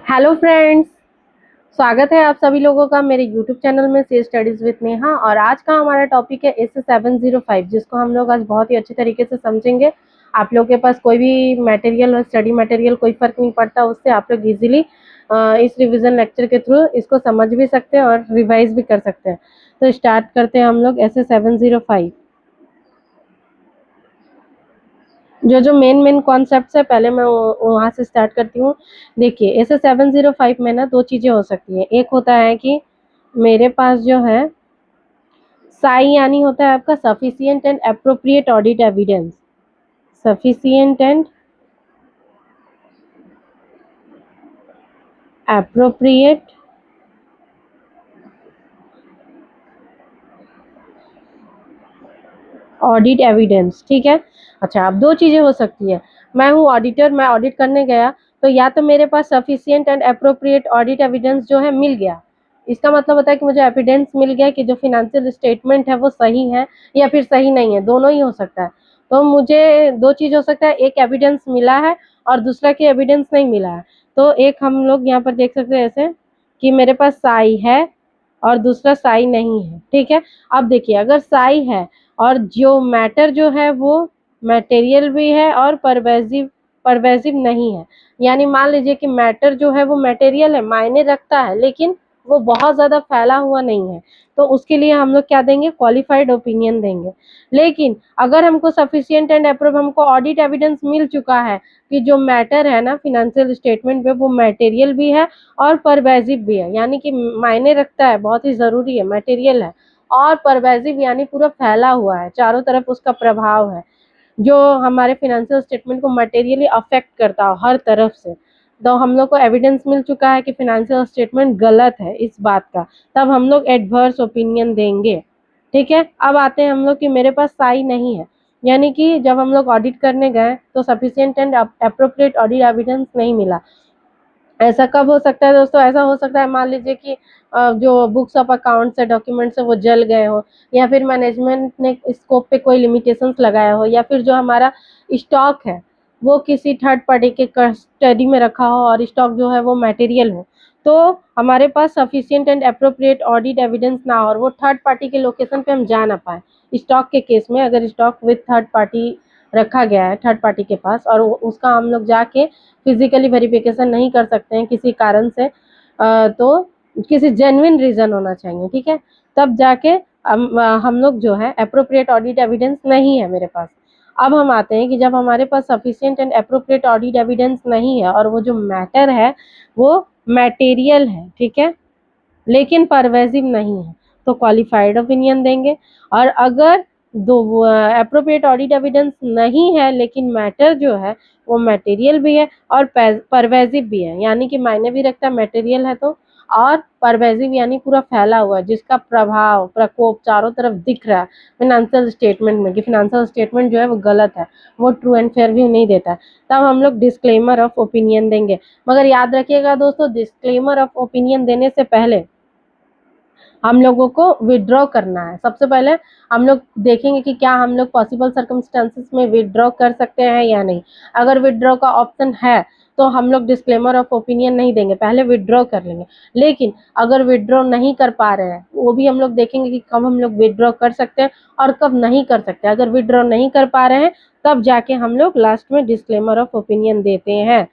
Hello friends, स्वागत है आप सभी लोगों का मेरे यूट्यूब चैनल में से स्टडीज विद नेहा। और आज का हमारा टॉपिक है एस 705, जिसको हम लोग आज बहुत ही अच्छे तरीके से समझेंगे। आप लोग के पास कोई भी मटेरियल और स्टडी मटेरियल कोई फर्क नहीं पड़ता, उससे आप लोग इजीली इस रिवीजन लेक्चर के थ्रू इसको समझ भी सकते हैं और रिवाइज भी कर सकते हैं। तो स्टार्ट करते हैं हम लोग एस 705। जो मेन कॉन्सेप्ट है, पहले मैं वहाँ से स्टार्ट करती हूँ। देखिए, ऐसे 705 में ना दो चीज़ें हो सकती है। एक होता है कि मेरे पास जो है साई, यानी होता है आपका sufficient and appropriate audit evidence. Sufficient and appropriate audit evidence, ठीक है। अच्छा, अब दो चीज़ें हो सकती है। मैं हूँ ऑडिटर, मैं ऑडिट करने गया, तो या तो मेरे पास sufficient and appropriate audit evidence जो है मिल गया। इसका मतलब होता है कि मुझे एविडेंस मिल गया कि जो फिनेंशियल स्टेटमेंट है वो सही है या फिर सही नहीं है, दोनों ही हो सकता है। तो मुझे दो चीज़ हो सकता है, एक एविडेंस मिला है और दूसरा की एविडेंस नहीं मिला है। तो एक हम लोग यहाँ पर देख सकते हैं ऐसे कि मेरे पास साई है और दूसरा साई नहीं है, ठीक है। अब देखिए, अगर साई है और जो मैटर जो है वो मटेरियल भी है और परवेजिव परवेजिव नहीं है, यानी मान लीजिए कि मैटर जो है वो मटेरियल है, मायने रखता है, लेकिन वो बहुत ज़्यादा फैला हुआ नहीं है, तो उसके लिए हम लोग क्या देंगे? क्वालिफाइड ओपिनियन देंगे। लेकिन अगर हमको सफिशिएंट एंड अप्रूव, हमको ऑडिट एविडेंस मिल चुका है कि जो मैटर है ना फिनेंशियल स्टेटमेंट पे, वो मटेरियल भी है और परवेजिव भी है, यानी कि मायने रखता है, बहुत ही ज़रूरी है, मटेरियल है और परवेजिव यानी पूरा फैला हुआ है, चारों तरफ उसका प्रभाव है, जो हमारे फिनेंशियल स्टेटमेंट को मटेरियली अफेक्ट करता हो हर तरफ से। तो हम लोग को एविडेंस मिल चुका है कि फिनेंशियल स्टेटमेंट गलत है इस बात का, तब हम लोग एडवर्स ओपिनियन देंगे, ठीक है। अब आते हैं हम लोग कि मेरे पास साई नहीं है, यानी कि जब हम लोग ऑडिट करने गए तो sufficient and appropriate audit evidence नहीं मिला। ऐसा कब हो सकता है दोस्तों? ऐसा हो सकता है, मान लीजिए कि जो बुक्स ऑफ अकाउंट्स है, डॉक्यूमेंट्स है, वो जल गए हो, या फिर मैनेजमेंट ने स्कोप पे कोई लिमिटेशंस लगाया हो, या फिर जो हमारा स्टॉक है वो किसी थर्ड पार्टी के कस्टडी में रखा हो और स्टॉक जो है वो मटेरियल हो, तो हमारे पास sufficient and appropriate audit evidence ना हो और वो थर्ड पार्टी के लोकेशन पे हम जा ना पाए। स्टॉक के केस में अगर स्टॉक विथ थर्ड पार्टी रखा गया है थर्ड पार्टी के पास और उसका हम लोग जाके फिजिकली वेरिफिकेशन नहीं कर सकते हैं किसी कारण से, तो किसी जेन्युइन रीजन होना चाहिए, ठीक है। तब जाके हम लोग जो है अप्रोप्रिएट ऑडिट एविडेंस नहीं है मेरे पास। अब हम आते हैं कि जब हमारे पास sufficient and appropriate audit evidence नहीं है और वो जो मैटर है वो मटेरियल है, ठीक है, लेकिन परवेजिव नहीं है, तो क्वालिफाइड ओपिनियन देंगे। और अगर दो अप्रोप्रिएट ऑडिट एविडेंस नहीं है लेकिन मैटर जो है वो मटेरियल भी है और परवेजिव भी है, यानी कि मायने भी रखता है, मटेरियल है तो, और परवेजिव यानी पूरा फैला हुआ है, जिसका प्रभाव प्रकोप चारों तरफ दिख रहा है फिनेंशियल स्टेटमेंट में, कि फिनेंशियल स्टेटमेंट जो है वो गलत है, वो ट्रू एंड फेयर व्यू नहीं देता है, तब हम लोग डिस्क्लेमर ऑफ ओपिनियन देंगे। मगर याद रखिएगा दोस्तों, डिस्क्लेमर ऑफ ओपिनियन देने से पहले हम लोगों को विड्रॉ करना है। सबसे पहले हम लोग देखेंगे कि क्या हम लोग पॉसिबल सर्कमस्टेंसेस में विड्रॉ कर सकते हैं या नहीं। अगर विड्रॉ का ऑप्शन है तो हम लोग डिस्क्लेमर ऑफ ओपिनियन नहीं देंगे, पहले विड्रॉ कर लेंगे। लेकिन अगर विड्रॉ नहीं कर पा रहे हैं, वो भी हम लोग देखेंगे कि कब हम लोग विड्रॉ कर सकते हैं और कब नहीं कर सकते। अगर विड्रॉ नहीं कर पा रहे हैं तब जाके हम लोग लास्ट में डिस्क्लेमर ऑफ ओपिनियन देते हैं।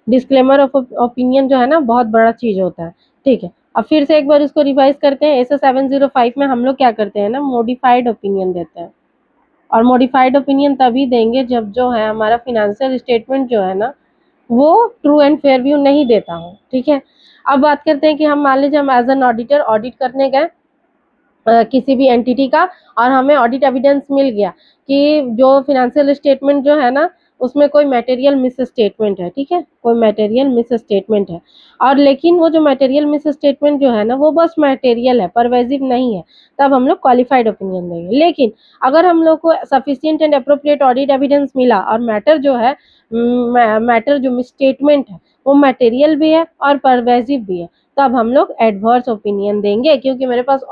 डिस्क्लेमर ऑफ ओपिनियन जो है ना, बहुत बड़ा चीज होता है, ठीक है। अब फिर से एक बार इसको रिवाइज करते हैं। ऐसे 705 में हम लोग क्या करते हैं ना, मॉडिफाइड ओपिनियन देते हैं। और मॉडिफाइड ओपिनियन तभी देंगे जब जो है हमारा फिनेंशियल स्टेटमेंट जो है ना वो ट्रू एंड फेयर व्यू नहीं देता हो, ठीक है। अब बात करते हैं कि हम मान लीजिए हम एज एन ऑडिटर ऑडिट करने गए किसी भी एंटिटी का, और हमें ऑडिट एविडेंस मिल गया कि जो फिनेंशियल स्टेटमेंट जो है ना उसमें कोई मटेरियल मिस स्टेटमेंट है, ठीक है, कोई मटेरियल मिस स्टेटमेंट है, और लेकिन वो जो मटेरियल मिस स्टेटमेंट जो है ना वो बस मटेरियल है, परवेजिव नहीं है, तब हम लोग क्वालिफाइड ओपिनियन देंगे। लेकिन अगर हम लोग को sufficient and appropriate audit evidence मिला और मैटर जो है मैटर जो मिस स्टेटमेंट है वो मटेरियल भी है और परवेजिव भी है, तब हम लोग एडवर्स ओपिनियन देंगे, क्योंकि मेरे पास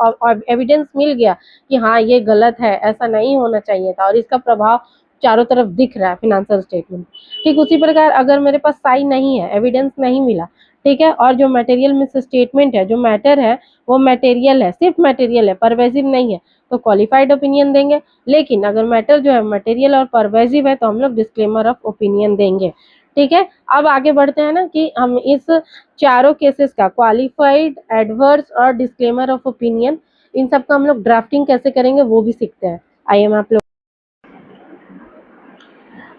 एविडेंस मिल गया कि हाँ ये गलत है, ऐसा नहीं होना चाहिए था और इसका प्रभाव चारों तरफ दिख रहा है फिनेंशियल स्टेटमेंट। ठीक उसी प्रकार अगर मेरे पास साइन नहीं है, एविडेंस नहीं मिला, ठीक है, और जो मटेरियल मिस स्टेटमेंट है, जो मैटर है वो मटेरियल है, सिर्फ मटेरियल है, परवेजिव नहीं है, तो क्वालिफाइड ओपिनियन देंगे। लेकिन अगर मैटर जो है मटेरियल और परवेजिव है तो हम लोग डिस्क्लेमर ऑफ ओपिनियन देंगे। ठीक है, अब आगे बढ़ते हैं ना कि हम इस चारों केसेस का क्वालिफाइड, एडवर्स और डिस्क्लेमर ऑफ ओपिनियन, इन सब का हम लोग ड्राफ्टिंग कैसे करेंगे वो भी सीखते हैं। आइए मैं आप लोग,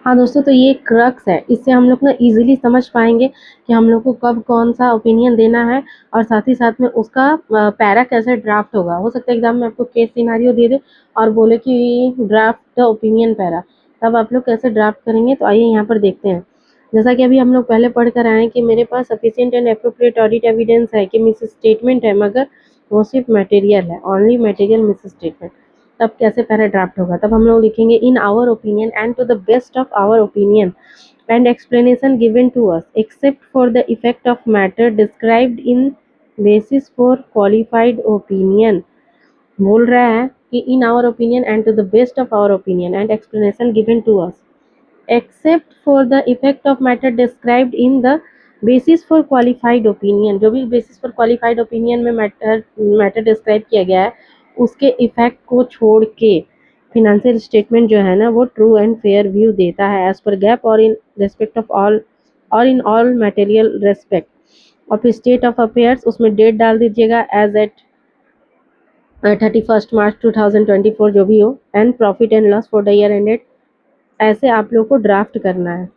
हाँ दोस्तों, तो ये क्रक्स है, इससे हम लोग ना इजीली समझ पाएंगे कि हम लोग को कब कौन सा ओपिनियन देना है, और साथ ही साथ में उसका पैरा कैसे ड्राफ्ट होगा। हो सकता है एग्जाम में आपको केस सिनारियो दे दे और बोले कि ड्राफ्ट द ओपिनियन पैरा, तब आप लोग कैसे ड्राफ्ट करेंगे। तो आइए यहाँ पर देखते हैं। जैसा कि अभी हम लोग पहले पढ़ कर आए हैं कि मेरे पास sufficient and appropriate audit evidence है कि मिस स्टेटमेंट है, मगर वो सिर्फ मटेरियल है, ओनली मटेरियल मिस स्टेटमेंट। तब कैसे पैरा ड्राफ्ट होगा, तब हम लोग लिखेंगे in our opinion and to the best of our opinion and explanation given to us except for the effect of matter described in basis for qualified opinion. बोल रहा है कि in our opinion and to the best of our opinion and explanation given to us except for the effect of matter described in the basis for qualified opinion. जो भी basis for qualified opinion में matter describe किया गया है उसके effect को छोड़ के फिनेंशियल स्टेटमेंट जो है ना वो ट्रू एंड फेयर व्यू देता है एज पर गैप और इन रेस्पेक्ट ऑफ ऑल और in all material respect of state of affairs. उसमें डेट डाल दीजिएगा एज एट 31 मार्च 2024 जो भी हो, and profit and loss for the year ended. ऐसे आप लोग को ड्राफ्ट करना है।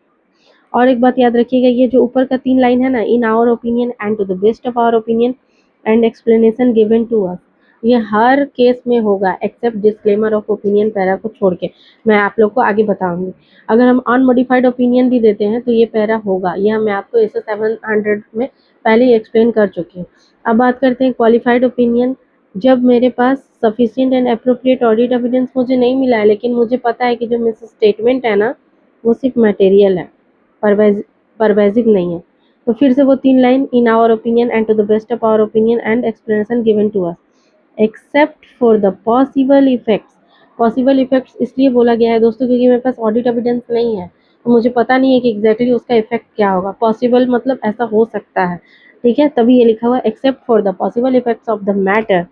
और एक बात याद रखिएगा, ये जो ऊपर का 3 लाइन है ना, in our opinion and to the best of our opinion and explanation given to us, ये हर केस में होगा except disclaimer of opinion para को छोड़ के। मैं आप लोग को आगे बताऊंगी। अगर हम अनमोडिफाइड ओपिनियन भी देते हैं तो ये पैरा होगा, ये मैं आपको ऐसे 700 में पहले ही एक्सप्लेन कर चुकी हूँ। अब बात करते हैं क्वालिफाइड ओपिनियन। जब मेरे पास sufficient and appropriate audit evidence मुझे नहीं मिला है, लेकिन मुझे पता है कि जो मिस स्टेटमेंट है ना वो सिर्फ मटेरियल है, परवेजिव नहीं है, तो फिर से वो 3 line in our opinion and to the best of our opinion and explanation given to us except for the possible effects. Possible effects इसलिए बोला गया है दोस्तों क्योंकि मेरे पास ऑडिट एविडेंस नहीं है, तो मुझे पता नहीं है कि एग्जैक्टली उसका इफेक्ट क्या होगा। पॉसिबल मतलब ऐसा हो सकता है, ठीक है, तभी ये लिखा हुआ accept for the possible effects of the matter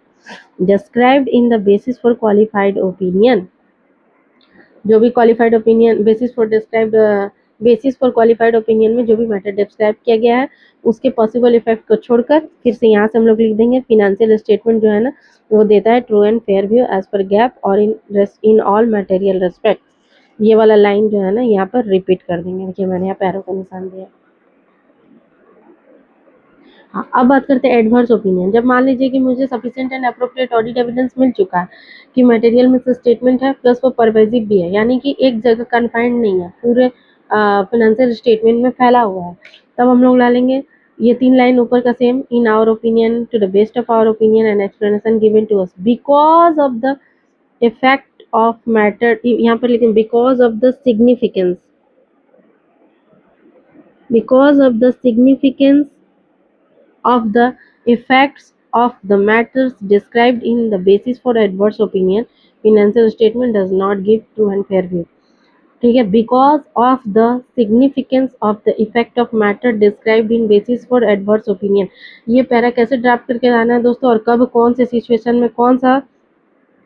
described in the basis for qualified opinion. जो भी qualified opinion basis for qualified opinion में जो भी मैटर डिस्क्राइब किया गया है उसके पॉसिबल इफेक्ट को छोड़कर फिर से यहाँ से हम लोग लिख देंगे फिनेंशियल स्टेटमेंट जो है ना वो देता है true and fair view as पर गैप और इन ऑल मटेरियल रेस्पेक्ट। ये वाला लाइन जो है ना यहाँ पर रिपीट कर देंगे। देखिए मैंने यहाँ पैरों का निशान दिया। हाँ, अब बात करते हैं एडवर्स ओपिनियन। जब मान लीजिए कि मुझे sufficient and appropriate audit evidence मिल चुका है कि मटेरियल में स्टेटमेंट है प्लस वो परवेजिव भी है, यानी कि एक जगह कन्फाइंड नहीं है, पूरे फिनेंशियल स्टेटमेंट में फैला हुआ है, तब हम लोग डालेंगे ये 3 लाइन ऊपर का same in our opinion to the best of our opinion and explanation given to us because of the effect of matter. यहाँ पर लिखें because of the significance, because of the significance of the effects of the matters described in the basis for adverse opinion, financial statement does not give true and fair view। ठीक है, because of the significance of the effect of matter described in basis for adverse opinion। ये para कैसे draft करके लाना है दोस्तों और कब कौन से सिचुएशन में कौन सा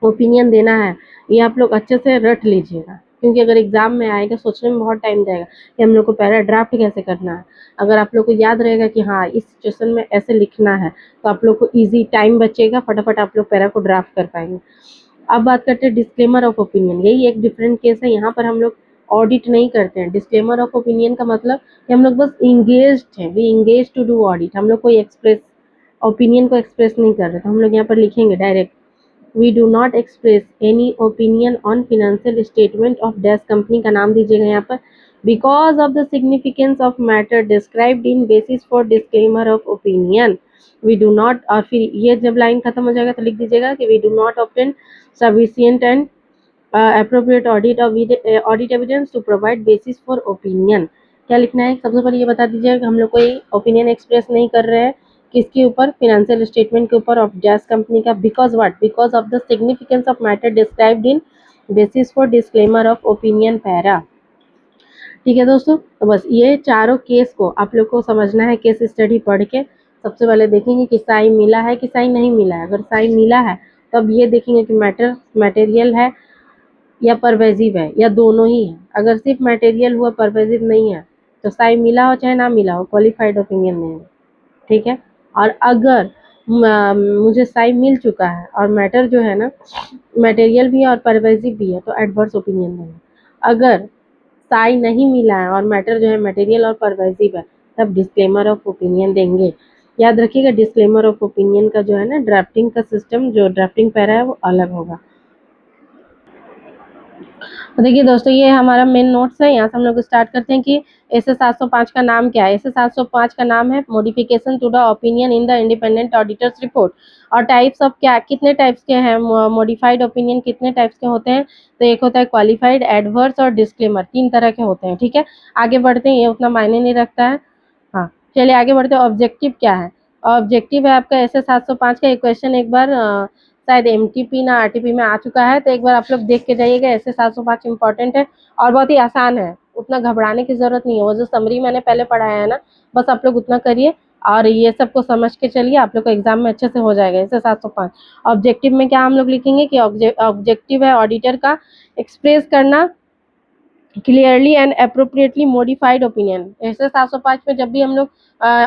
ओपिनियन देना है, ये आप लोग अच्छे से रट लीजिएगा, क्योंकि अगर एग्जाम में आएगा सोचने में बहुत टाइम जाएगा कि हम लोग को पैरा ड्राफ्ट कैसे करना है। अगर आप लोग को याद रहेगा कि हाँ इस सिचुएशन में ऐसे लिखना है तो आप लोग को इजी टाइम बचेगा, फटाफट आप लोग पैरा को ड्राफ्ट कर पाएंगे। अब बात करते हैं डिस्क्लेमर ऑफ ओपिनियन। यही एक डिफरेंट केस है, यहाँ पर हम लोग ऑडिट नहीं करते हैं। डिस्क्लेमर ऑफ ओपिनियन का मतलब कि हम लोग बस इंगेज्ड हैं, we engage to do audit, हम लोग कोई एक्सप्रेस ओपिनियन को एक्सप्रेस नहीं कर रहे, तो हम लोग यहाँ पर लिखेंगे direct We do not express any opinion on financial statement of dash company, का नाम दीजिएगा यहाँ पर, because of the significance of matter described in basis for disclaimer of opinion we do not। और फिर ये जब लाइन खत्म हो जाएगा तो लिख दीजिएगा कि we do not obtain sufficient and appropriate audit evidence to provide basis for opinion। क्या लिखना है सबसे पहले ये बता दीजिएगा कि हम लोग कोई ओपिनियन एक्सप्रेस नहीं कर रहे हैं किसके ऊपर, फिनेंशियल स्टेटमेंट के ऊपर ऑफ जैस कंपनी का। Because what, because of the significance of matter described in basis for disclaimer of opinion para. ठीक है दोस्तों, तो बस ये चारों केस को आप लोग को समझना है। केस स्टडी पढ़ के सबसे पहले देखेंगे कि साई मिला है कि साई नहीं मिला है। अगर साई मिला है तब ये देखेंगे कि मटेरियल है या परवेजिव है या दोनों ही है। अगर सिर्फ मटेरियल हुआ परवेजिव नहीं है तो साई मिला हो चाहे ना मिला हो, क्वालिफाइड ओपिनियन नहीं है। ठीक है, और अगर मुझे साई मिल चुका है और मैटर जो है ना मटेरियल भी है और परवेजिव भी है तो एडवर्स ओपिनियन नहीं है। अगर साई नहीं मिला है और मैटर जो है मटेरियल और परवेजिव है तब डिस्क्लेमर ऑफ ओपिनियन देंगे। याद रखिएगा, डिस्क्लेमर ऑफ ओपिनियन का जो है ना ड्राफ्टिंग का सिस्टम, जो ड्राफ्टिंग पैरा है वो अलग होगा। तो देखिए दोस्तों, ये हमारा मेन नोट्स है। यहाँ से हम लोग स्टार्ट करते हैं कि एसए 705 का नाम क्या है। एसए 705 का नाम है modification to the opinion in the independent auditor's report. और टाइप्स ऑफ क्या, कितने टाइप्स के हैं मॉडिफाइड ओपिनियन, कितने टाइप्स के होते हैं? तो एक होता है क्वालिफाइड, एडवर्स और डिस्क्लेमर, 3 तरह के होते हैं। ठीक है, आगे बढ़ते हैं, ये उतना मायने नहीं रखता है। हाँ चलिए आगे बढ़ते हैं। ऑब्जेक्टिव क्या है? ऑब्जेक्टिव है आपका एसए 705 का। एक क्वेश्चन एक बार शायद एमटीपी ना आरटीपी में आ चुका है, तो एक बार आप लोग देख के जाइएगा। ऐसे 705 इंपॉर्टेंट है और बहुत ही आसान है, उतना घबराने की जरूरत नहीं है। वो जो समरी मैंने पहले पढ़ाया है ना, बस आप लोग उतना करिए और ये सबको समझ के चलिए, आप लोग को एग्जाम में अच्छे से हो जाएगा। ऐसे 705 ऑब्जेक्टिव में क्या हम लोग लिखेंगे कि ऑब्जेक्टिव है ऑडिटर का एक्सप्रेस करना clearly and appropriately modified opinion. ऐसे 705 में जब भी हम लोग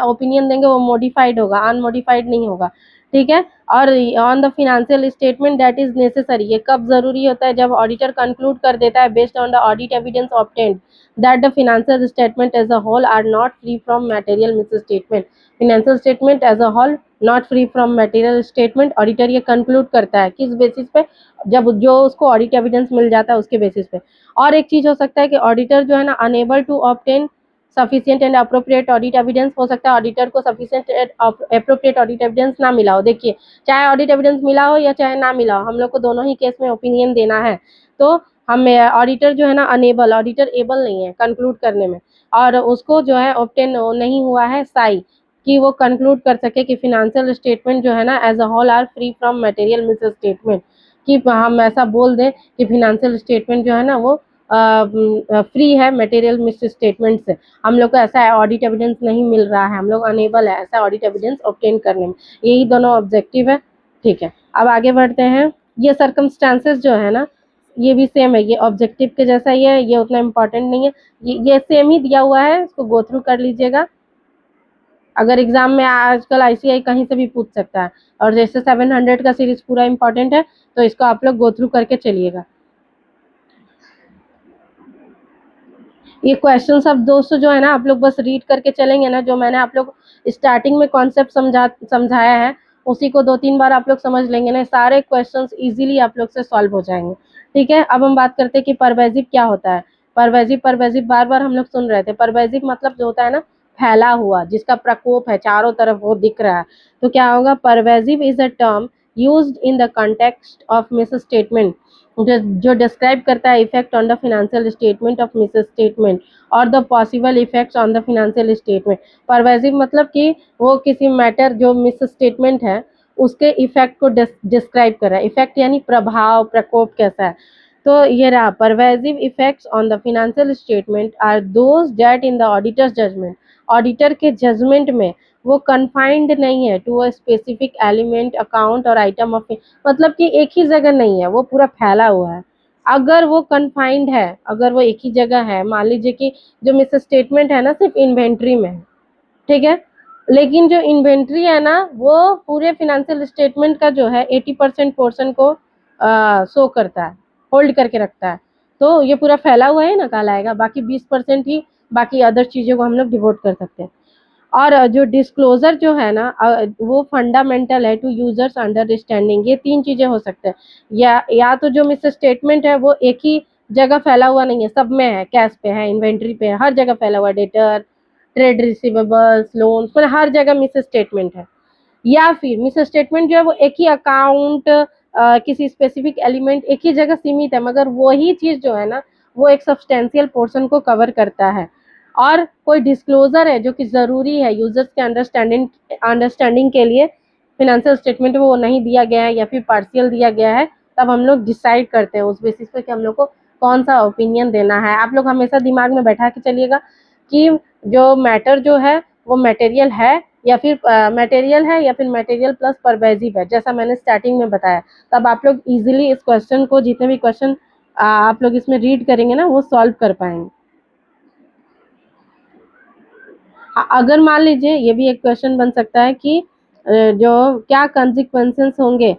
ओपिनियन देंगे वो मॉडिफाइड होगा, अनमॉडिफाइड नहीं होगा। ठीक है, और on the financial statement that is necessary. ये कब जरूरी होता है? जब ऑडिटर कंक्लूड कर देता है based on the audit evidence obtained that the financial statement as a whole are not free from material misstatement. Financial statement as a whole not free from material statement. Auditor ये conclude करता है किस basis पे? जब जो उसको audit evidence मिल जाता है उसके बेसिस पे। और एक चीज हो सकता है कि ऑडिटर जो है ना unable to obtain sufficient and appropriate audit evidence. हो सकता है ऑडिटर को सफिशिएंट अप्रोप्रिएट ऑडिट एविडेंस ना मिला हो। देखिए, चाहे ऑडिट एविडेंस मिला हो या चाहे ना मिला हो, हम लोग को दोनों ही केस में ओपिनियन देना है। तो हम ऑडिटर जो है ना अनेबल, ऑडिटर एबल नहीं है कंक्लूड करने में, और उसको जो है ऑब्टेन नहीं हुआ है साई कि वो कंक्लूड कर सके कि फिनेंशियल स्टेटमेंट जो है ना as a whole are free from material misstatement. कि हम ऐसा बोल दें कि फिनेंशियल स्टेटमेंट जो है ना वो फ्री है मटेरियल मिस स्टेटमेंट से। हम लोग को ऐसा ऑडिट एविडेंस नहीं मिल रहा है, हम लोग अनेबल है ऐसा ऑडिट एविडेंस ऑब्टेन करने में। यही दोनों ऑब्जेक्टिव है। ठीक है, अब आगे बढ़ते हैं। ये सर्कमस्टांसेस जो है ना ये भी सेम है, ये ऑब्जेक्टिव के जैसा ही है, ये उतना इम्पोर्टेंट नहीं है। ये सेम ही दिया हुआ है, इसको गो थ्रू कर लीजिएगा। अगर एग्जाम में आजकल आईसीआई कहीं से भी पूछ सकता है, और जैसे 700 का सीरीज पूरा इंपॉर्टेंट है तो इसको आप लोग गो थ्रू करके चलिएगा। ये क्वेश्चन सब दोस्तों जो है ना आप लोग बस रीड करके चलेंगे ना, जो मैंने आप लोग स्टार्टिंग में कॉन्सेप्ट समझाया है उसी को 2-3 बार आप लोग समझ लेंगे ना, सारे क्वेश्चंस इजीली आप लोग से सॉल्व हो जाएंगे। ठीक है, अब हम बात करते हैं कि परवेजिव क्या होता है। परवेजिव बार बार हम लोग सुन रहे थे। परवेजिव मतलब जो होता है ना फैला हुआ, जिसका प्रकोप है चारों तरफ वो दिख रहा है। तो क्या होगा? Pervasive is a term used in the context of misstatement, जो डिस्क्राइब करता है effect on the financial statement of misstatement और the possible effects on the financial statement. Pervasive मतलब कि वो किसी मैटर जो मिस स्टेटमेंट है उसके इफेक्ट को डिस्क्राइब कर रहा है। इफेक्ट यानी प्रभाव, प्रकोप कैसा है। तो ये रहा, pervasive effects on the financial statement are those that in the auditor's judgement, auditor के जजमेंट में वो कन्फाइंड नहीं है to a specific element, account और आइटम ऑफ, मतलब कि एक ही जगह नहीं है, वो पूरा फैला हुआ है। अगर वो कन्फाइंड है, अगर वो एक ही जगह है, मान लीजिए कि जो मिस स्टेटमेंट है ना सिर्फ इन्वेंट्री में है, ठीक है, लेकिन जो इन्वेंट्री है ना वो पूरे फिनेंशियल स्टेटमेंट का जो है 80% पोर्शन को शो करता है, होल्ड करके रखता है। तो ये पूरा फैला हुआ है ना कहलाएगा, बाकी 20% ही बाकी अदर चीज़ों को हम लोग डिवोट कर सकते हैं। और जो डिस्क्लोजर जो है ना वो फंडामेंटल है टू यूजर्स अंडरस्टैंडिंग। ये 3 चीजें हो सकते हैं, या तो जो मिस स्टेटमेंट है वो एक ही जगह फैला हुआ नहीं है, सब में है, कैश पे है, इन्वेंट्री पे है, हर जगह फैला हुआ है, डेटर, ट्रेड रिसीवेबल्स, लोन्स, मतलब हर जगह मिस स्टेटमेंट है। या फिर मिस स्टेटमेंट जो है वो एक ही अकाउंट, किसी स्पेसिफिक एलिमेंट, एक ही जगह सीमित है, मगर वही चीज जो है ना वो एक सब्सटेंशियल पोर्शन को कवर करता है। और कोई डिस्क्लोजर है जो कि जरूरी है यूजर्स के अंडरस्टैंडिंग के लिए, फिनेंशियल स्टेटमेंट में वो नहीं दिया गया है या फिर पार्शियल दिया गया है, तब हम लोग डिसाइड करते हैं उस बेसिस पे कि हम लोग को कौन सा ओपिनियन देना है। आप लोग हमेशा दिमाग में बैठा के चलिएगा कि जो मैटर जो है वो मटेरियल है या फिर मटेरियल प्लस परवेजिव है, जैसा मैंने स्टार्टिंग में बताया। तब आप लोग इजीली इस क्वेश्चन को, जितने भी क्वेश्चन आप लोग इसमें रीड करेंगे ना, वो सॉल्व कर पाएंगे। अगर मान लीजिए ये भी एक क्वेश्चन बन सकता है कि जो क्या कंसिक्वेंसेस होंगे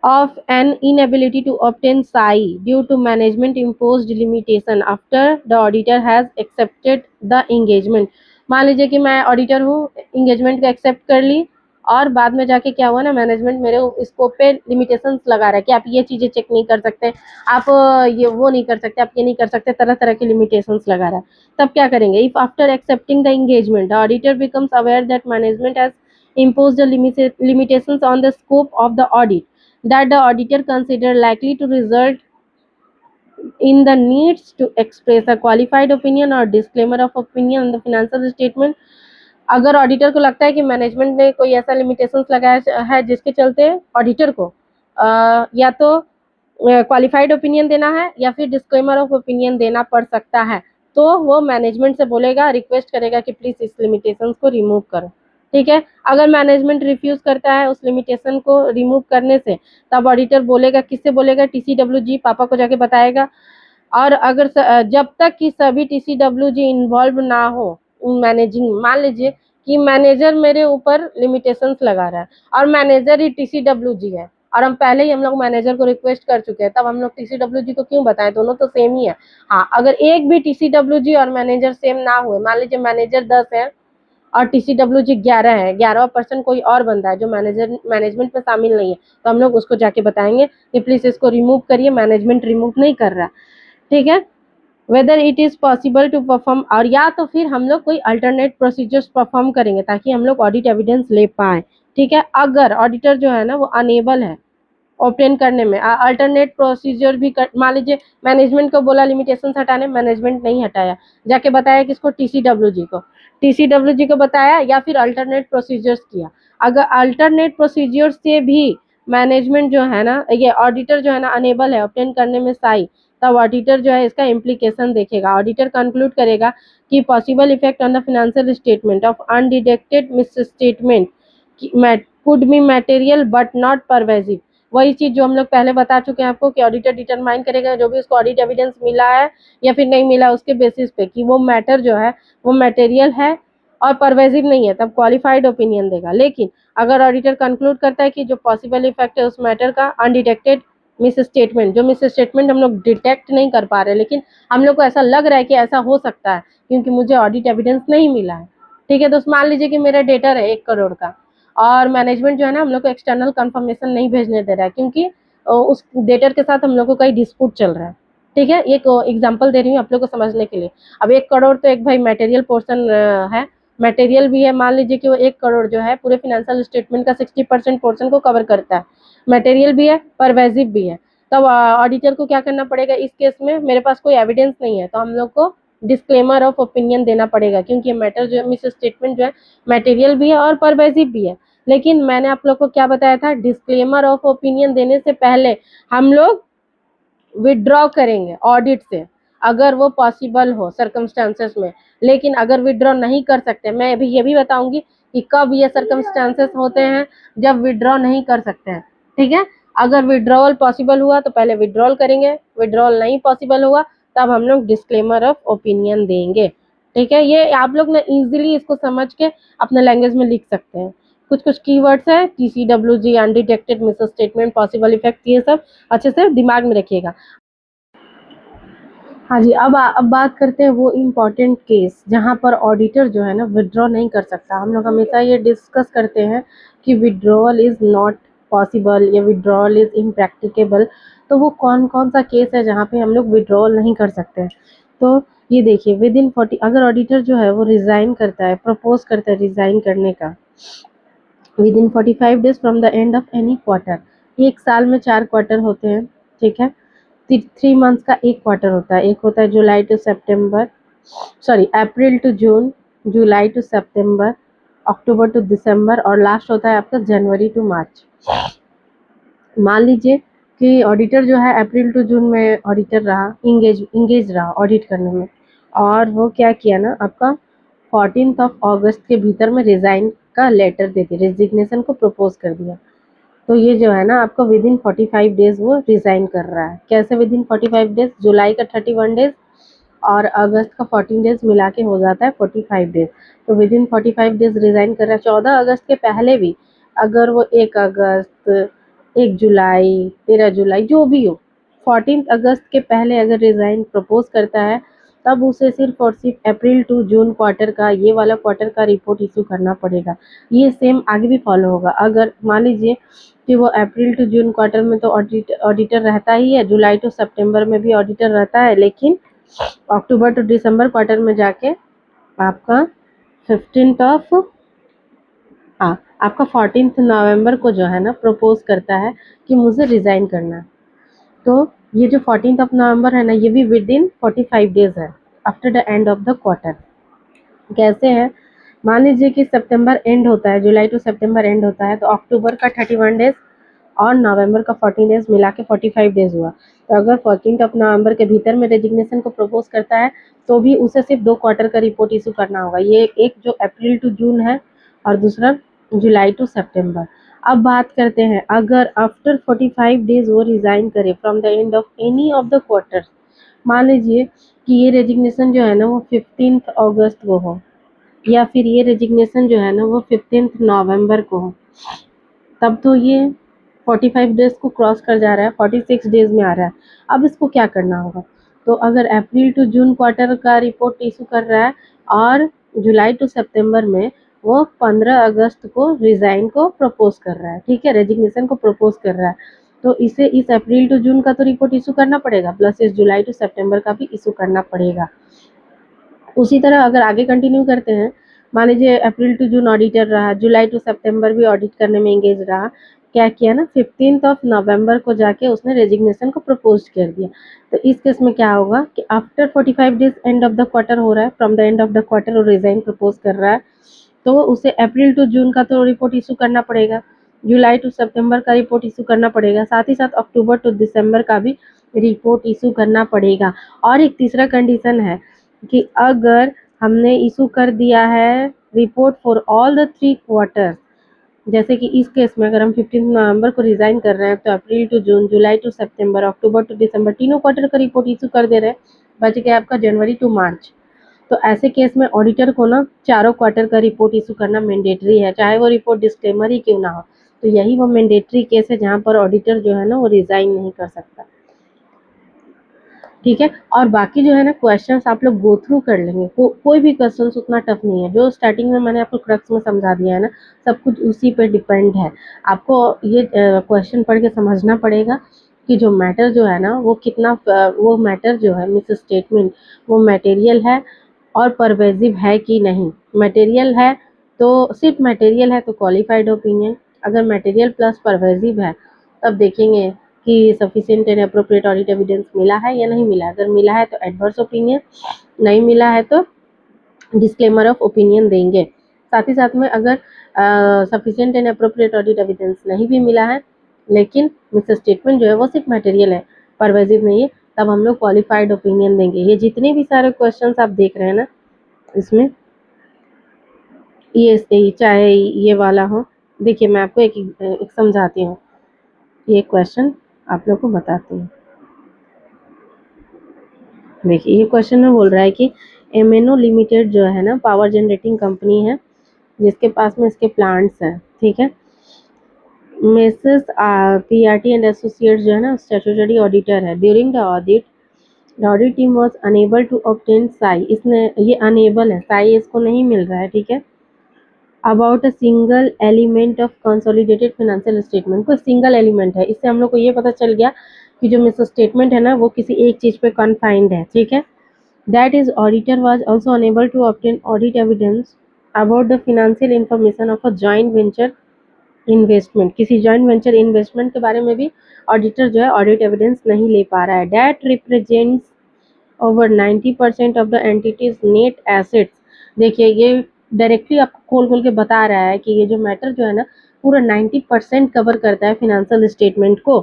of an inability to obtain psi due to management imposed limitation after the auditor has accepted the engagement। मान लीजिए कि मैं ऑडिटर हूँ, इंगेजमेंट को एक्सेप्ट कर ली और बाद में जाके क्या हुआ ना, मैनेजमेंट मेरे स्कोप पे लिमिटेशंस लगा रहा है कि आप ये चीज़ें चेक नहीं कर सकते, आप ये वो नहीं कर सकते, आप ये नहीं कर सकते, तरह तरह के लिमिटेशंस लगा रहा है। तब क्या करेंगे? If after accepting the engagement the auditor becomes aware that management has imposed the limitations on the scope of the audit that the auditor consider likely to result in the needs to express a qualified opinion or disclaimer of opinion on the financial statement। अगर auditor को लगता है कि management ने कोई ऐसा limitations लगाया है जिसके चलते ऑडिटर को या तो क्वालिफाइड ओपिनियन देना है या फिर डिस्क्लेमर ऑफ ओपिनियन देना पड़ सकता है, तो वो मैनेजमेंट से बोलेगा, रिक्वेस्ट करेगा कि प्लीज इस लिमिटेशंस को रिमूव करो। ठीक है, अगर मैनेजमेंट रिफ्यूज करता है उस लिमिटेशन को रिमूव करने से, तब ऑडिटर बोलेगा, किससे बोलेगा? TCWG, पापा को जाके बताएगा। और अगर जब तक कि सभी TCWG इन्वॉल्व ना हो मैनेजिंग, मान लीजिए कि मैनेजर मेरे ऊपर लिमिटेशंस लगा रहा है और मैनेजर ही TCWG है और हम पहले ही हम लोग मैनेजर को रिक्वेस्ट कर चुके हैं, तब हम लोग TCWG को क्यों बताएं? दोनों तो सेम ही है। हाँ, अगर एक भी TCWG और मैनेजर सेम ना हुए, मान लीजिए मैनेजर 10 है और TCWG 11 है, 11% कोई और बंदा है जो मैनेजमेंट में शामिल नहीं है, तो हम लोग उसको जाके बताएंगे कि प्लीज इसको रिमूव करिए, मैनेजमेंट रिमूव नहीं कर रहा। ठीक है, whether it is possible to perform, और या तो फिर हम लोग कोई अल्टरनेट प्रोसीजर्स परफॉर्म करेंगे ताकि हम लोग ऑडिट एविडेंस ले पाए। ठीक है, अगर ऑडिटर जो है ना वो अनेबल है ऑब्टेन करने में, अल्टरनेट प्रोसीजर भी मान लीजिए मैनेजमेंट को बोला लिमिटेशन हटाने, मैनेजमेंट नहीं हटाया, जाके बताया किसको? TCWG को बताया या फिर अल्टरनेट प्रोसीजर्स किया। अगर अल्टरनेट प्रोसीजर से भी मैनेजमेंट जो है ना, ये ऑडिटर जो है ना अनेबल है ऑब्टेन करने में साई, तब ऑडिटर जो है इसका इम्प्लीकेशन देखेगा। ऑडिटर कंक्लूड करेगा कि possible effect on the financial statement of undetected misstatement could be material but not pervasive. वही चीज जो हम लोग पहले बता चुके हैं आपको कि ऑडिटर डिटरमाइन करेगा जो भी उसको ऑडिट एविडेंस मिला है या फिर नहीं मिला उसके बेसिस पे कि वो मैटर जो है वो मटेरियल है और परवेजिव नहीं है, तब क्वालिफाइड ओपिनियन देगा। लेकिन अगर ऑडिटर कंक्लूड करता है कि जो पॉसिबल इफेक्ट है उस मैटर का अनडिटेक्टेड मिस स्टेटमेंट, जो मिस स्टेटमेंट हम लोग डिटेक्ट नहीं कर पा रहे लेकिन हम लोग को ऐसा लग रहा है कि ऐसा हो सकता है क्योंकि मुझे ऑडिट एविडेंस नहीं मिला है। ठीक है, तो मान लीजिए कि मेरा डेटर है 1 करोड़ का और मैनेजमेंट जो है ना हम लोग को एक्सटर्नल कंफर्मेशन नहीं भेजने दे रहा है क्योंकि उस डेटर के साथ हम लोग को कई डिस्प्यूट चल रहा है। ठीक है, एक एग्जांपल दे रही हूँ आप लोग को समझने के लिए। अब 1 करोड़ तो एक भाई मटेरियल पोर्शन है, मटेरियल भी है। मान लीजिए कि वो 1 करोड़ जो है पूरे फाइनेंशियल स्टेटमेंट का 60% पोर्शन को कवर करता है, मटेरियल भी है, परवेजिव भी है। तब ऑडिटर को क्या करना पड़ेगा इस केस में? मेरे पास कोई एविडेंस नहीं है तो हम लोग को डिस्क्लेमर ऑफ ओपिनियन देना पड़ेगा क्योंकि मैटर जो मिस स्टेटमेंट जो है मटेरियल भी है और परवेजिव भी है। लेकिन मैंने आप लोग को क्या बताया था? डिस्क्लेमर ऑफ ओपिनियन देने से पहले हम लोग विड्रॉ करेंगे ऑडिट से अगर वो पॉसिबल हो सर्कमस्टांसेस में। लेकिन अगर विड्रॉ नहीं कर सकते, मैं अभी ये भी बताऊंगी कि कब ये सर्कमस्टांसेस होते हैं जब विड्रॉ नहीं कर सकते हैं। ठीक है, अगर विड्रॉल पॉसिबल हुआ तो पहले विड्रॉल करेंगे, विड्रॉल नहीं पॉसिबल हुआ तब हम लोग डिस्क्लेमर ऑफ ओपिनियन देंगे। ठीक है, ये आप लोग ना इजीली इसको समझ के अपने लैंग्वेज में लिख सकते हैं। कुछ कुछ कीवर्ड्स है, TCWG, undetected miss statement, possible effect, ये सब अच्छे से दिमाग में रखिएगा। हाँ जी, अब बात करते हैं वो इम्पोर्टेंट केस जहाँ पर ऑडिटर जो है ना विड्रॉ नहीं कर सकता। हम लोग हमेशा ये डिस्कस करते हैं कि विड्रॉल इज़ नॉट पॉसिबल या विड्रॉल इज़ इम्प्रैक्टिकेबल। तो वो कौन कौन सा केस है जहाँ पे हम लोग विड्रॉल नहीं कर सकते हैं? तो ये देखिए, विद इन 40, अगर ऑडिटर जो है वो रिज़ाइन करता है, प्रपोज करता है रिज़ाइन करने का with in 45 days from the end of any quarter. एक साल में 4 क्वार्टर होते हैं। ठीक है, 3 मंथ्स का एक क्वार्टर होता है। एक होता है जुलाई टू सितंबर, सॉरी अप्रैल टू जून, जुलाई टू सितंबर, अक्टूबर टू दिसंबर और लास्ट होता है आपका जनवरी टू मार्च। मान लीजिए कि ऑडिटर जो है अप्रैल टू जून में ऑडिटर रहा, इंगेज रहा ऑडिट करने में, और वो क्या किया ना, आपका 14 अगस्त के भीतर में रिज़ाइन का लेटर दे दिया, रेजिग्नेशन को प्रपोज कर दिया। तो ये जो है ना आपका विद इन 45 डेज वो रिज़ाइन कर रहा है। कैसे विद इन 45 डेज? जुलाई का 31 डेज और अगस्त का 14 डेज मिला के हो जाता है 45 डेज। तो विद इन 45 डेज रिज़ाइन कर रहा है। 14 अगस्त के पहले भी अगर वो 1 अगस्त, 1 जुलाई, 13 जुलाई जो भी हो, 14 अगस्त के पहले अगर रिज़ाइन प्रपोज करता है, तब उसे सिर्फ और सिर्फ अप्रैल टू जून क्वार्टर का, ये वाला क्वार्टर का रिपोर्ट इशू करना पड़ेगा। ये सेम आगे भी फॉलो होगा। अगर मान लीजिए कि वो अप्रैल टू जून क्वार्टर में तो ऑडिटर रहता ही है, जुलाई टू सितंबर में भी ऑडिटर रहता है, लेकिन अक्टूबर टू दिसंबर क्वार्टर में जाके आपका 15 ऑफ आपका 14 नवंबर को जो है ना प्रपोज करता है कि मुझे रिज़ाइन करना है। तो ये जो 14 ऑफ नवंबर है ना, ये भी विद इन 45 डेज है after the end of the quarter. कैसे है? मान लीजिए कि सितंबर एंड होता है, जुलाई टू सितंबर एंड होता है, तो अक्टूबर का 31 डेज और नवंबर का 14 डेज मिला के 45 डेज हुआ। तो अगर 14 ऑफ नवंबर के भीतर में रेजिग्नेशन को प्रपोज करता है, तो भी उसे सिर्फ 2 क्वार्टर का रिपोर्ट इशू करना होगा। ये एक जो अप्रैल टू जून है और दूसरा जुलाई टू सितंबर। अब बात करते हैं, अगर आफ्टर 45 डेज वो रिज़ाइन करे from the end of any of the quarter, मान लीजिए कि ये रेजिग्नेशन जो है ना वो 15 अगस्त को हो, या फिर ये रेजिग्नेशन जो है ना वो 15 नवंबर को हो, तब तो ये 45 डेज को क्रॉस कर जा रहा है, 46 डेज में आ रहा है। अब इसको क्या करना होगा? तो अगर अप्रैल टू जून क्वार्टर का रिपोर्ट इशू कर रहा है और जुलाई टू सितंबर में वो 15 अगस्त को रिज़ाइन को प्रपोज कर रहा है, ठीक है, रेजिग्नेशन को प्रपोज कर रहा है, तो इसे इस अप्रैल टू जून का तो रिपोर्ट इशू करना पड़ेगा, प्लस इस जुलाई टू सितंबर का भी इशू करना पड़ेगा। उसी तरह अगर आगे कंटिन्यू करते हैं, मान लीजिए अप्रैल टू जून ऑडिटर रहा, जुलाई टू सितंबर भी ऑडिट करने में एंगेज रहा, क्या किया ना, 15 ऑफ नवंबर को जाके उसने रेजिग्नेशन को प्रपोज कर दिया। तो इस केस में क्या होगा कि after 45 days end of the quarter हो रहा है, from the end of the quarter वो रिजाइन प्रपोज कर रहा है, तो उसे अप्रैल टू जून का तो रिपोर्ट इशू करना पड़ेगा, जुलाई टू सितंबर का रिपोर्ट इशू करना पड़ेगा, साथ ही साथ अक्टूबर टू दिसंबर का भी रिपोर्ट इशू करना पड़ेगा। और एक तीसरा कंडीशन है कि अगर हमने इशू कर दिया है report for all the 3 quarter, जैसे कि इस केस में अगर हम 15 नवंबर को रिजाइन कर रहे हैं, तो अप्रैल टू जून, जुलाई टू सितंबर, अक्टूबर टू दिसंबर, तीनों क्वार्टर का रिपोर्ट इशू कर दे रहे हैं, बच गया आपका जनवरी टू मार्च। तो ऐसे केस में ऑडिटर को ना चारों क्वार्टर का रिपोर्ट इशू करना मैंडेटरी है, चाहे वो रिपोर्ट डिस्क्लेमर ही क्यों ना हो। तो यही वो मैंडेटरी केस है जहाँ पर ऑडिटर जो है ना वो रिजाइन नहीं कर सकता, ठीक है। और बाकी जो है ना क्वेश्चंस आप लोग गो थ्रू कर लेंगे, कोई भी क्वेश्चंस उतना टफ नहीं है, जो स्टार्टिंग में मैंने आपको क्रक्स में समझा दिया है ना, सब कुछ उसी पे डिपेंड है। आपको ये क्वेश्चन पढ़ के समझना पड़ेगा कि जो मैटर जो है ना वो कितना वो मैटर जो है मिस स्टेटमेंट वो मटेरियल है और परवेजिव है कि नहीं। मटेरियल है तो सिर्फ मटेरियल है तो क्वालिफाइड ओपिनियन, अगर मटेरियल प्लस परवेजिव है तब देखेंगे कि sufficient and appropriate audit evidence मिला है या नहीं मिला। अगर मिला है तो एडवर्स ओपिनियन, नहीं मिला है तो डिस्क्लेमर ऑफ ओपिनियन देंगे। साथ ही साथ में अगर sufficient and appropriate audit evidence नहीं भी मिला है, लेकिन मिस स्टेटमेंट जो है वो सिर्फ मटेरियल है, परवेजिव नहीं है, तब हम लोग क्वालिफाइड ओपिनियन देंगे। ये जितने भी सारे क्वेश्चंस आप देख रहे हैं ना, इसमें ये चाहे ये वाला हो, देखिए मैं आपको एक समझाती हूँ, ये क्वेश्चन आप लोग को बताती हूँ। देखिए ये क्वेश्चन में बोल रहा है कि एमएनओ लिमिटेड जो है ना पावर जनरेटिंग कंपनी है, जिसके पास में इसके प्लांट्स हैं, ठीक है। मेसेस पीआरटी एंड एसोसिएट्स जो है ना स्टैट्यूटरी ऑडिटर है। During the audit team was unable to obtain साई, इसने ये अनेबल है, साई इसको नहीं मिल रहा है, ठीक है। About a single element of consolidated financial statement, कोई सिंगल एलिमेंट है, इससे हम लोग को ये पता चल गया कि जो मिस स्टेटमेंट है ना वो किसी एक चीज़ पे कन्फाइंड है, ठीक है। That is auditor was also unable to obtain audit evidence about the financial information of a joint venture investment, किसी जॉइंट वेंचर इन्वेस्टमेंट के बारे में भी ऑडिटर जो है ऑडिट एविडेंस नहीं ले पा रहा है। That represents over 90% of the entities net assets, देखिए ये डायरेक्टली आपको खोल खोल के बता रहा है कि ये जो मैटर जो है ना पूरा 90% कवर करता है फिनेंशियल स्टेटमेंट को।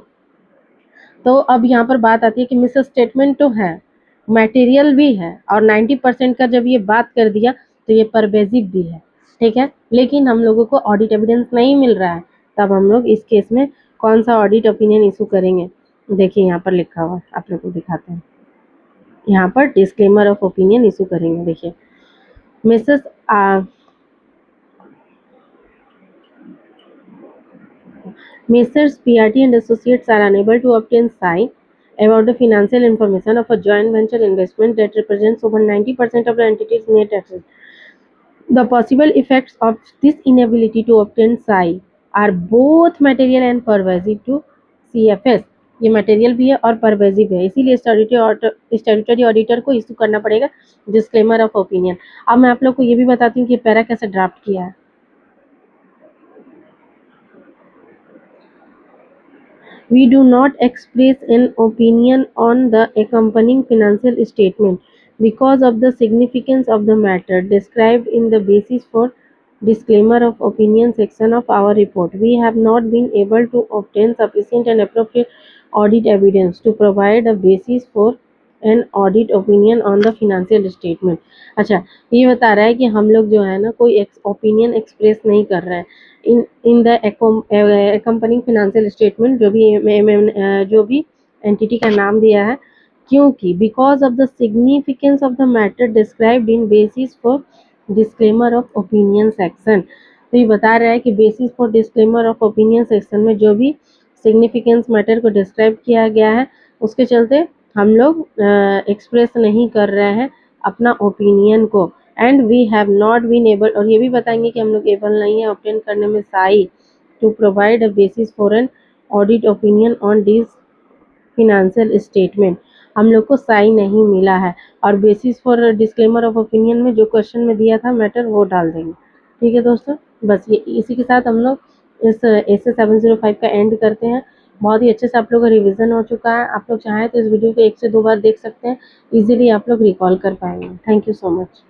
तो अब यहाँ पर बात आती है कि मिस स्टेटमेंट तो है, मटेरियल भी है, और 90% का जब ये बात कर दिया तो ये परवेजिव भी है, ठीक है। लेकिन हम लोगों को ऑडिट एविडेंस नहीं मिल रहा है, तब हम लोग इस केस में कौन सा ऑडिट ओपिनियन इशू करेंगे। देखिए यहाँ पर लिखा हुआ है, आप लोग को दिखाते हैं। यहाँ पर डिस्क्लेमर ऑफ ओपिनियन इशू करेंगे। देखिए Mrs Messrs. PRT and Associates are unable to obtain SAI about the financial information of a joint venture investment that represents over 90% of the entity's net assets. The possible effects of this inability to obtain SAI are both material and pervasive to CFS. ये material भी है और pervasive है, इसीलिए statutory auditor को issue करना पड़ेगा disclaimer of opinion. अब मैं आप लोग को ये भी बताती हूँ कि पैरा कैसे ड्राफ्ट किया है। We do not express an opinion on the accompanying financial statement because of the significance of the matter described in the basis for disclaimer of opinion section of our report. We have not been able to obtain sufficient and appropriate audit evidence to provide a basis for an audit opinion on the financial statement. अच्छा, ये बता रहा है कि हम लोग जो है ना कोई ओपिनियन एक्सप्रेस नहीं कर रहे हैं in the accompanying financial statement, जो भी एंटिटी का नाम दिया है, क्योंकि because of the significance of the matter described in basis for disclaimer of opinion section. तो ये बता रहा है कि basis for disclaimer of opinion section में जो भी सिग्निफिकेंस मैटर को डिस्क्राइब किया गया है उसके चलते हम लोग एक्सप्रेस नहीं कर रहे हैं अपना ओपिनियन को। And we have not been able, और ये भी बताएंगे कि हम लोग एबल नहीं है ऑब्टेन करने में Sai to provide a basis for an audit opinion on this financial statement. हम लोग को साई नहीं मिला है, और basis for disclaimer of opinion में जो क्वेश्चन में दिया था मैटर वो डाल देंगे। ठीक है दोस्तों, बस ये इसी के साथ हम लोग इस एस 705 का एंड करते हैं। बहुत ही अच्छे से आप लोग का रिवीजन हो चुका है। आप लोग चाहें तो इस वीडियो को 1 से 2 बार देख सकते हैं, इजीली आप लोग रिकॉल कर पाएंगे। Thank you so much.